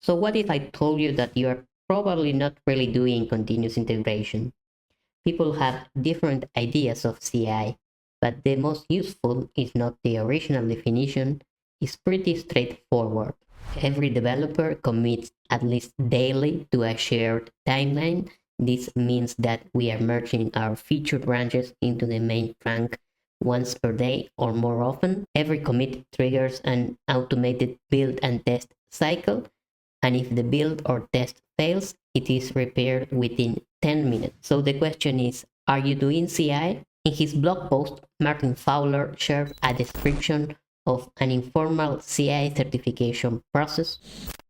So what if I told you that you are probably not really doing continuous integration? People have different ideas of CI, but the most useful, if not the original definition, is pretty straightforward. Every developer commits at least daily to a shared timeline. This means that we are merging our feature branches into the main trunk once per day or more often. Every commit triggers an automated build and test cycle, and if the build or test fails, it is repaired within 10 minutes. So the question is, are you doing CI? In his blog post, Martin Fowler shared a description of an informal CI certification process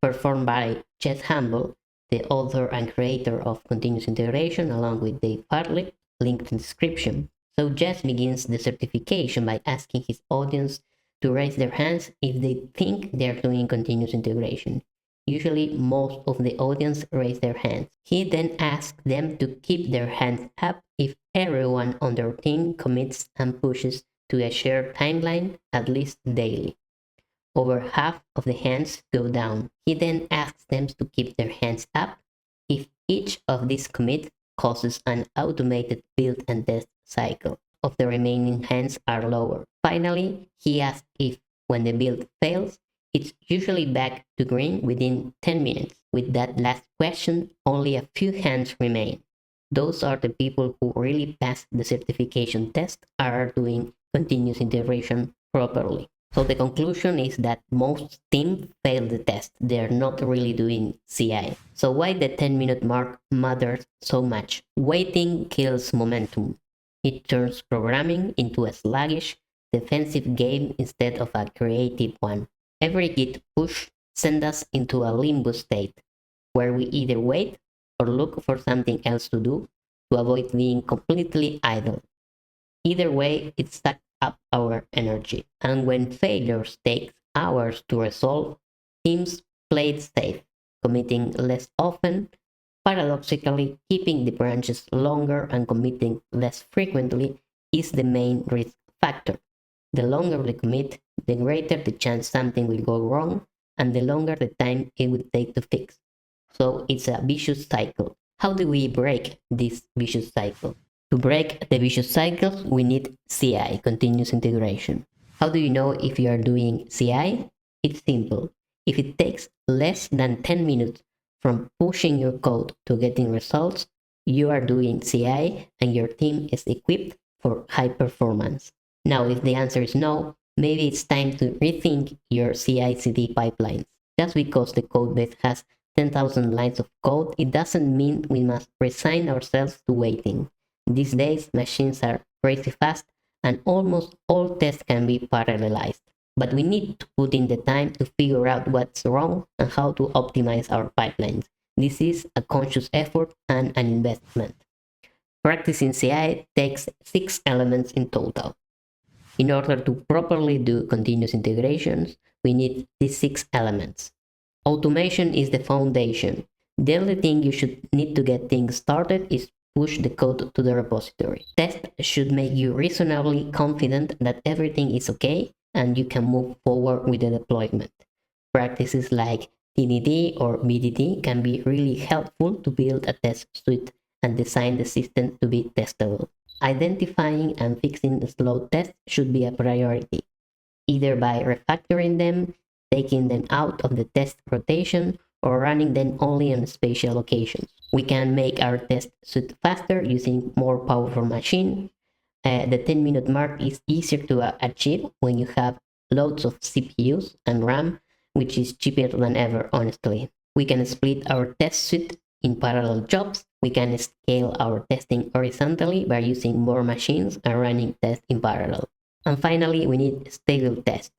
performed by Jess Humble, the author and creator of Continuous Integration, along with Dave Hartley, linked in the description. So Jess begins the certification by asking his audience to raise their hands if they think they're doing continuous integration. Usually, most of the audience raise their hands. He then asks them to keep their hands up if everyone on their team commits and pushes to a shared timeline at least daily. Over half of the hands go down. He then asks them to keep their hands up if each of these commits causes an automated build and test cycle. Of the remaining hands are lower. Finally, he asks if, when the build fails, it's usually back to green within 10 minutes. With that last question, only a few hands remain. Those are the people who really pass the certification test and are doing continuous integration properly. So the conclusion is that most teams fail the test. They're not really doing CI. So why the 10-minute mark matters so much? Waiting kills momentum. It turns programming into a sluggish, defensive game instead of a creative one. Every Git push sends us into a limbo state, where we either wait or look for something else to do to avoid being completely idle. Either way, it sucks up our energy. And when failures take hours to resolve, teams play it safe, committing less often, paradoxically keeping the branches longer and committing less frequently is the main risk factor. The longer the commit, the greater the chance something will go wrong, and the longer the time it would take to fix. So it's a vicious cycle. How do we break this vicious cycle? To break the vicious cycle, we need CI, continuous integration. How do you know if you are doing CI? It's simple. If it takes less than 10 minutes from pushing your code to getting results, you are doing CI and your team is equipped for high performance. Now, if the answer is no, maybe it's time to rethink your CI/CD pipelines. Just because the codebase has 10,000 lines of code, it doesn't mean we must resign ourselves to waiting. These days, machines are crazy fast and almost all tests can be parallelized. But we need to put in the time to figure out what's wrong and how to optimize our pipelines. This is a conscious effort and an investment. Practicing CI takes 6 elements in total. In order to properly do continuous integrations, we need these 6 elements. Automation is the foundation. The only thing you should need to get things started is push the code to the repository. Tests should make you reasonably confident that everything is okay and you can move forward with the deployment. Practices like TDD or BDD can be really helpful to build a test suite and design the system to be testable. Identifying and fixing slow tests should be a priority, either by refactoring them, taking them out of the test rotation, or running them only on special occasions. We can make our test suite faster using more powerful machine. The 10-minute mark is easier to achieve when you have loads of CPUs and RAM, which is cheaper than ever, honestly. We can split our test suite in parallel jobs. We can scale our testing horizontally by using more machines and running tests in parallel. And finally, we need stable tests,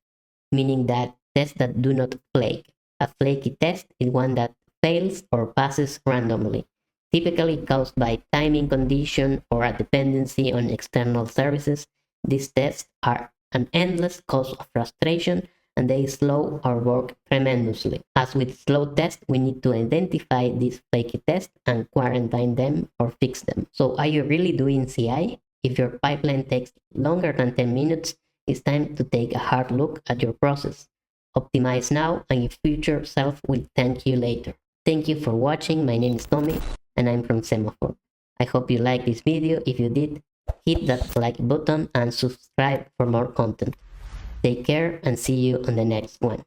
meaning that tests that do not flake. A flaky test is one that fails or passes randomly, typically caused by timing condition or a dependency on external services. These tests are an endless cause of frustration and they slow our work tremendously. As with slow tests, we need to identify these flaky tests and quarantine them or fix them. So are you really doing CI? If your pipeline takes longer than 10 minutes, it's time to take a hard look at your process. Optimize now, and your future self will thank you later. Thank you for watching. My name is Tommy, and I'm from Semaphore. I hope you liked this video. If you did, hit that like button and subscribe for more content. Take care and see you on the next one.